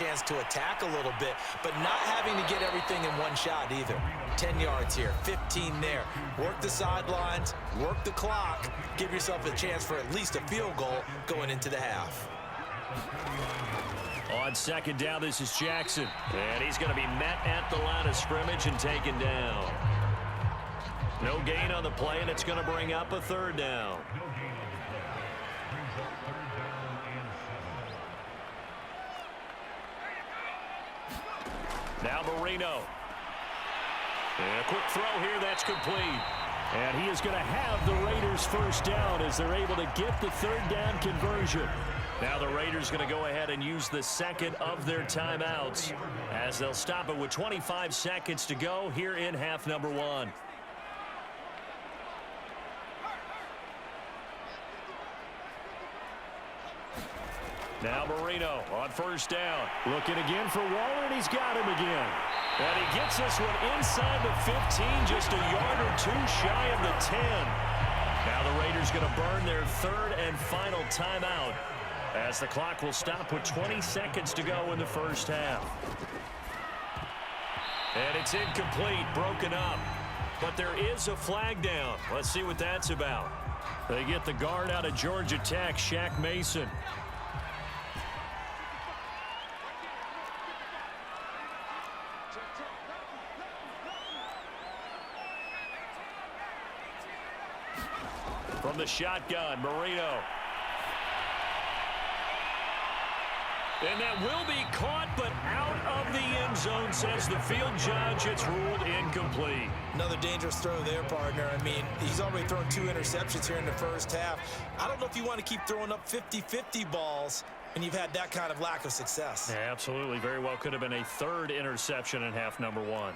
chance to attack a little bit, but not having to get everything in one shot either. 10 yards here, 15 there. Work the sidelines, work the clock, give yourself a chance for at least a field goal going into the half. On second down, this is Jackson. And he's going to be met at the line of scrimmage and taken down. No gain on the play, and it's going to bring up a third down. Now Marino. And a quick throw here, that's complete. And he is going to have the Raiders first down as they're able to get the third down conversion. Now the Raiders going to go ahead and use the second of their timeouts as they'll stop it with 25 seconds to go here in half number one. Now Marino on first down. Looking again for Waller, and he's got him again. And he gets this one inside the 15, just a yard or two shy of the 10. Now the Raiders going to burn their third and final timeout as the clock will stop with 20 seconds to go in the first half. And it's incomplete, broken up. But there is a flag down. Let's see what that's about. They get the guard out of Georgia Tech, Shaq Mason. From the shotgun, Marino. And that will be caught, but out of the end zone, says the field judge. It's ruled incomplete. Another dangerous throw there, partner. I mean, he's already thrown 2 interceptions here in the first half. I don't know if you want to keep throwing up 50-50 balls when you've had that kind of lack of success. Yeah, absolutely. Very well could have been a third interception in half number one.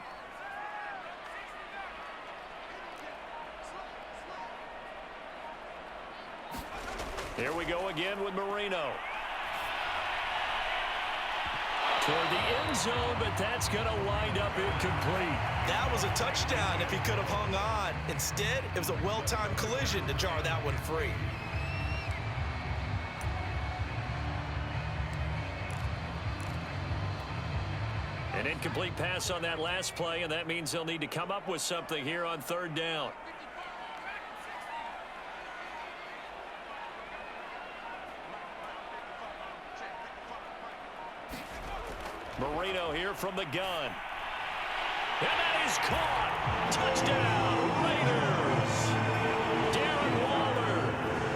Here we go again with Marino. Toward the end zone, but that's going to wind up incomplete. That was a touchdown if he could have hung on. Instead, it was a well-timed collision to jar that one free. An incomplete pass on that last play, and that means they'll need to come up with something here on third down. Marino here from the gun. And that is caught. Touchdown, Raiders. Darren Waller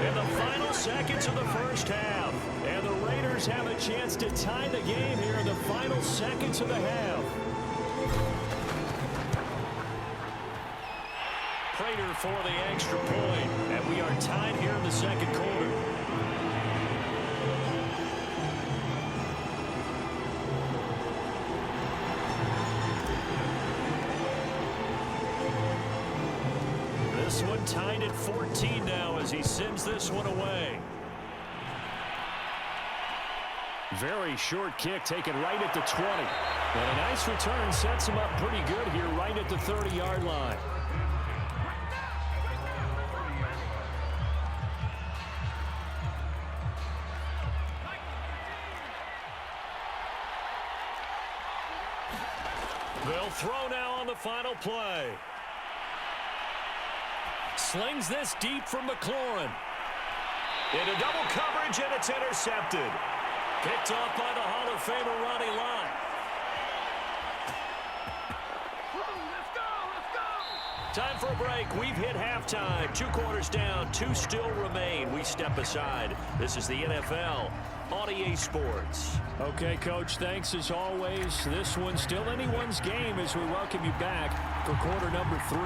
in the final seconds of the first half. And the Raiders have a chance to tie the game here in the final seconds of the half. Prater for the extra point. And we are tied here in the second quarter. This one tied at 14 now as he sends this one away. Very short kick taken right at the 20. And a nice return sets him up pretty good here right at the 30-yard line. They'll throw now on the final play. Slings this deep from McLaurin. Into double coverage, and it's intercepted. Picked off by the Hall of Famer Ronnie Lott. Time for a break. We've hit halftime. 2 quarters down, 2 still remain. We step aside. This is the NFL on EA Sports. Okay, Coach, thanks as always. This one's still anyone's game as we welcome you back for quarter number 3.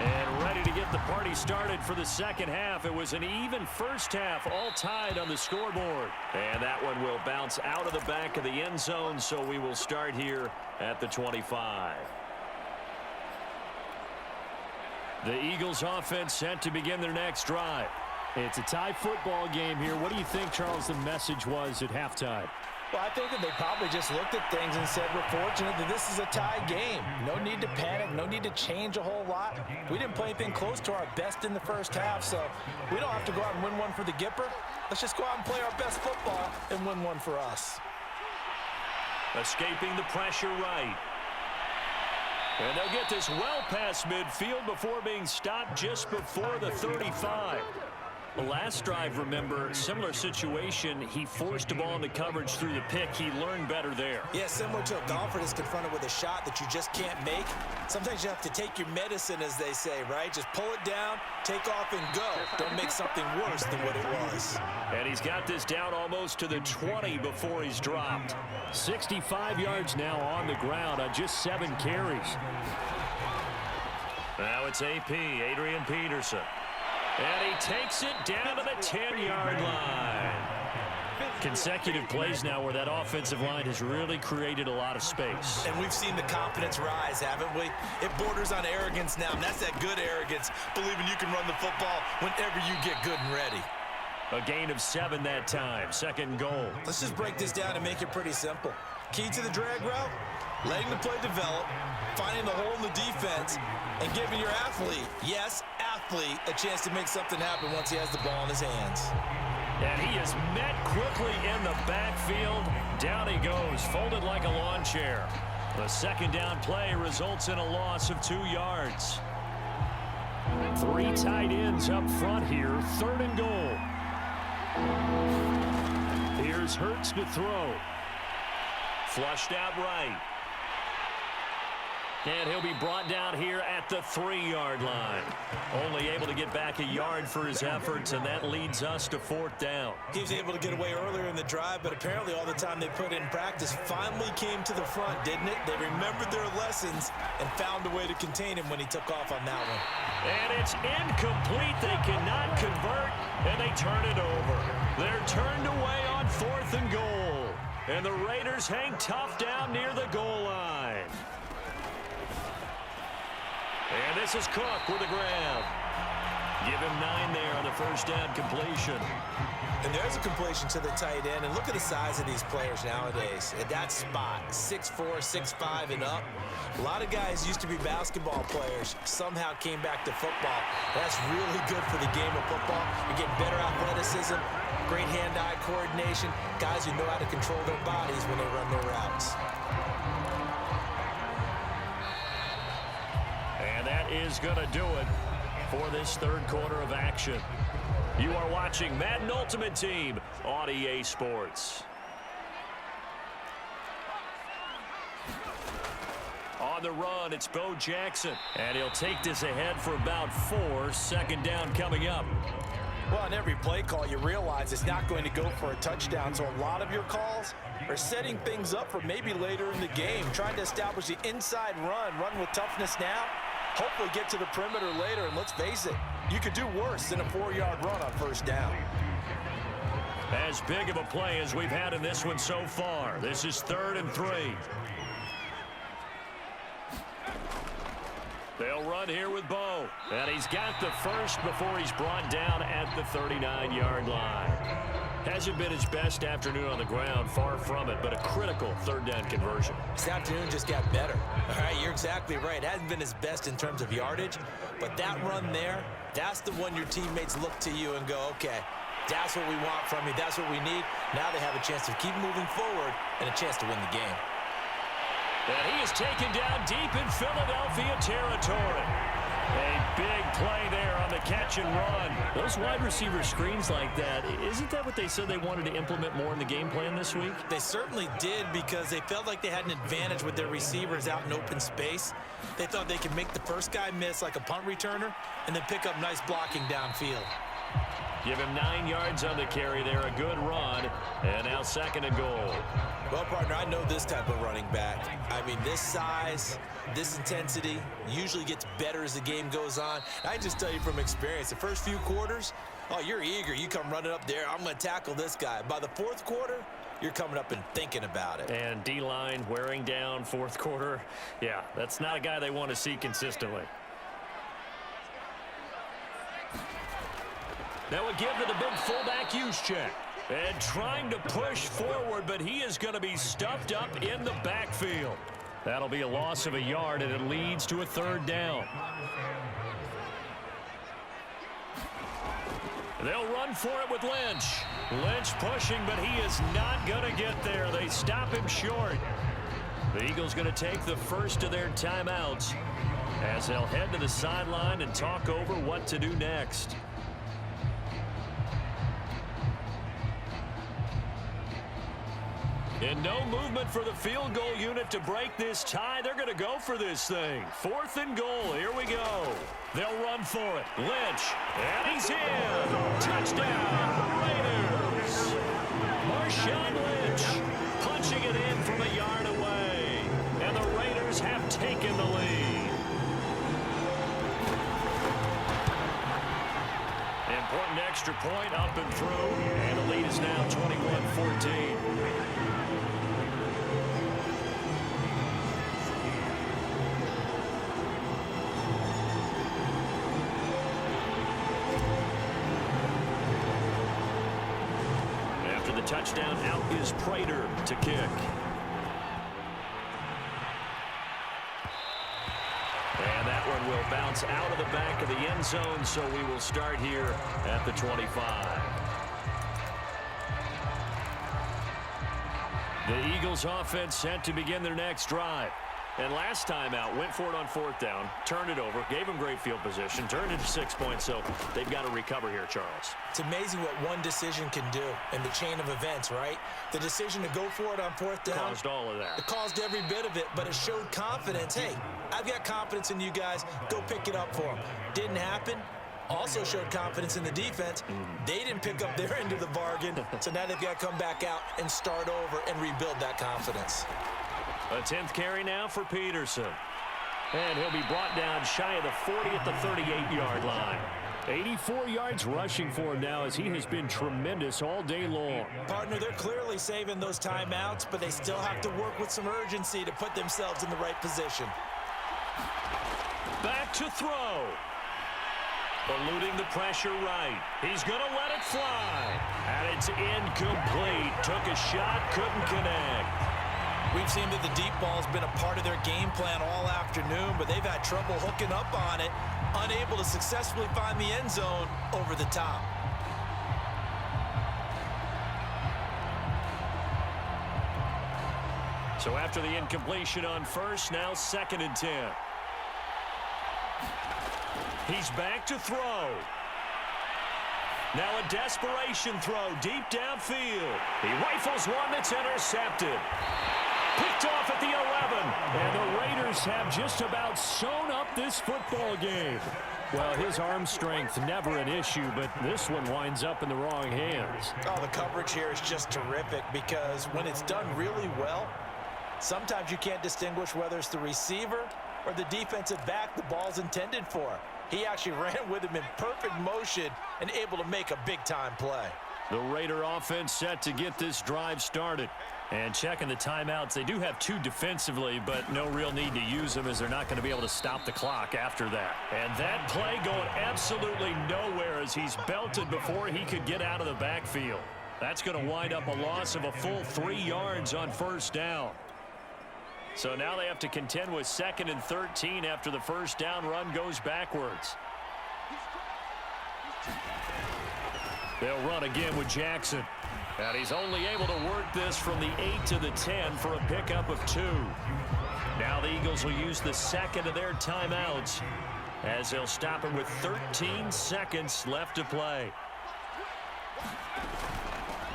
And ready to get the party started for the second half. It was an even first half, all tied on the scoreboard. And that one will bounce out of the back of the end zone, so we will start here at the 25. The Eagles offense set to begin their next drive. It's a tie football game here. What do you think, Charles, the message was at halftime? Well, I think that they probably just looked at things and said, we're fortunate that this is a tie game. No need to panic, no need to change a whole lot. We didn't play anything close to our best in the first half, so we don't have to go out and win one for the Gipper. Let's just go out and play our best football and win one for us. Escaping the pressure right. And they'll get this well past midfield before being stopped just before the 35. The last drive, remember, similar situation. He forced a ball in the coverage through the pick. He learned better there. Yeah, similar to a golfer that's confronted with a shot that you just can't make. Sometimes you have to take your medicine, as they say, right? Just pull it down, take off, and go. Don't make something worse than what it was. And he's got this down almost to the 20 before he's dropped. 65 yards now on the ground on just 7 carries. Now it's AP, Adrian Peterson. And he takes it down to the 10-yard line. Consecutive plays now where that offensive line has really created a lot of space. And we've seen the confidence rise, haven't we? It borders on arrogance now, and that's that good arrogance, believing you can run the football whenever you get good and ready. A gain of 7 that time, 2nd goal. Let's just break this down and make it pretty simple. Key to the drag route, letting the play develop, finding the hole in the defense, and giving your athlete, yes, athlete, a chance to make something happen once he has the ball in his hands. And he is met quickly in the backfield. Down he goes, folded like a lawn chair. The 2nd down play results in a loss of 2 yards. 3 tight ends up front here, 3rd and goal. Here's Hurts to throw. Flushed out right. And he'll be brought down here at the 3-yard line. Only able to get back a yard for his efforts, and that leads us to 4th down. He was able to get away earlier in the drive, but apparently all the time they put in practice finally came to the front, didn't it? They remembered their lessons and found a way to contain him when he took off on that one. And it's incomplete. They cannot convert, and they turn it over. They're turned away on 4th and goal. And the Raiders hang tough down near the goal line. And this is Cook with a grab. Give him 9 there on the 1st down completion. And there's a completion to the tight end. And look at the size of these players nowadays. At that spot, 6'4", 6'5", and up. A lot of guys used to be basketball players, somehow came back to football. That's really good for the game of football. You're getting better athleticism, great hand-eye coordination, guys who know how to control their bodies when they run their routes. And that is going to do it for this 3rd quarter of action. You are watching Madden Ultimate Team on EA Sports. On the run, it's Bo Jackson. And he'll take this ahead for about 4. 2nd down coming up. Well, on every play call, you realize it's not going to go for a touchdown. So a lot of your calls are setting things up for maybe later in the game, trying to establish the inside run with toughness now. Hopefully get to the perimeter later, and let's face it, you could do worse than a 4-yard run on 1st down. As big of a play as we've had in this one so far. This is 3rd and 3. They'll run here with Bo. And he's got the 1st before he's brought down at the 39-yard line. Hasn't been his best afternoon on the ground, far from it, but a critical 3rd down conversion. This afternoon just got better. All right, you're exactly right. Hasn't been his best in terms of yardage, but that run there, that's the one your teammates look to you and go, okay, that's what we want from you. That's what we need. Now they have a chance to keep moving forward and a chance to win the game. And he is taken down deep in Philadelphia territory. A big play there on the catch and run. Those wide receiver screens like that, isn't that what they said they wanted to implement more in the game plan this week? They certainly did, because they felt like they had an advantage with their receivers out in open space. They thought they could make the first guy miss like a punt returner and then pick up nice blocking downfield. Give him 9 yards on the carry there, a good run, and now 2nd and goal. Well, partner, I know this type of running back. I mean, this size, this intensity usually gets better as the game goes on. I just tell you from experience, the first few quarters, oh, you're eager. You come running up there, I'm going to tackle this guy. By the 4th quarter, you're coming up and thinking about it. And D-line wearing down 4th quarter. Yeah, that's not a guy they want to see consistently. Now a give to the big fullback use check. And trying to push forward, but he is going to be stuffed up in the backfield. That'll be a loss of a yard, and it leads to a 3rd down. They'll run for it with Lynch. Lynch pushing, but he is not going to get there. They stop him short. The Eagles going to take the first of their timeouts as they'll head to the sideline and talk over what to do next. And no movement for the field goal unit to break this tie. They're going to go for this thing. 4th and goal. Here we go. They'll run for it. Lynch. And he's in. Touchdown, Raiders. Marshawn Lynch punching it in from a yard away. And the Raiders have taken the lead. Important extra point up and through. And the lead is now 21-14. Touchdown, out is Prater to kick. And that one will bounce out of the back of the end zone, so we will start here at the 25. The Eagles offense set to begin their next drive. And last time out, went for it on 4th down, turned it over, gave them great field position, turned it to 6 points, so they've got to recover here, Charles. It's amazing what one decision can do in the chain of events, right? The decision to go for it on 4th down. Caused all of that. It caused every bit of it, but it showed confidence. Hey, I've got confidence in you guys. Go pick it up for them. Didn't happen. Also showed confidence in the defense. They didn't pick up their end of the bargain, so now they've got to come back out and start over and rebuild that confidence. A 10th carry now for Peterson. And he'll be brought down shy of the 40 at the 38-yard line. 84 yards rushing for him now as he has been tremendous all day long. Partner, they're clearly saving those timeouts, but they still have to work with some urgency to put themselves in the right position. Back to throw. Eluding the pressure right. He's going to let it fly. And it's incomplete. Took a shot, couldn't connect. We've seen that the deep ball has been a part of their game plan all afternoon, but they've had trouble hooking up on it, unable to successfully find the end zone over the top. So after the incompletion on 1st, now 2nd and 10. He's back to throw. Now a desperation throw deep downfield. He rifles one that's intercepted. Picked off at the 11. And the Raiders have just about sewn up this football game. Well, his arm strength never an issue, but this one winds up in the wrong hands. Oh, the coverage here is just terrific because when it's done really well, sometimes you can't distinguish whether it's the receiver or the defensive back the ball's intended for. He actually ran with him in perfect motion and able to make a big-time play. The Raider offense set to get this drive started. And checking the timeouts, they do have 2 defensively, but no real need to use them as they're not going to be able to stop the clock after that. And that play going absolutely nowhere as he's belted before he could get out of the backfield. That's going to wind up a loss of a full 3 yards on 1st down. So now they have to contend with 2nd and 13 after the 1st down run goes backwards. They'll run again with Jackson. And he's only able to work this from the 8 to the 10 for a pickup of 2. Now the Eagles will use the 2nd of their timeouts as they'll stop him with 13 seconds left to play.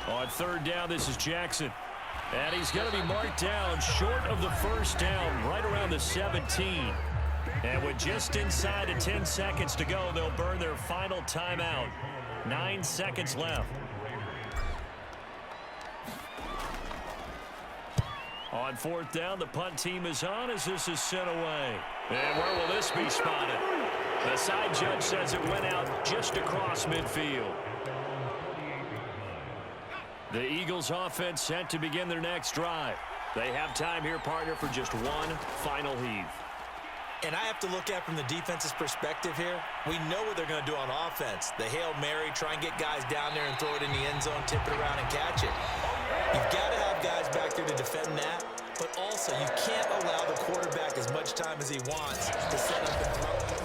On 3rd down, this is Jackson. And he's going to be marked down short of the 1st down, right around the 17. And with just inside of 10 seconds to go, they'll burn their final timeout. 9 seconds left. On 4th down, the punt team is on as this is sent away. And where will this be spotted? The side judge says it went out just across midfield. The Eagles offense set to begin their next drive. They have time here, partner, for just one final heave. And I have to look at from the defense's perspective here. We know what they're going to do on offense. The Hail Mary, try and get guys down there and throw it in the end zone, tip it around and catch it. You've got to have guys back there to defend that, but also you can't allow the quarterback as much time as he wants to set up and throw.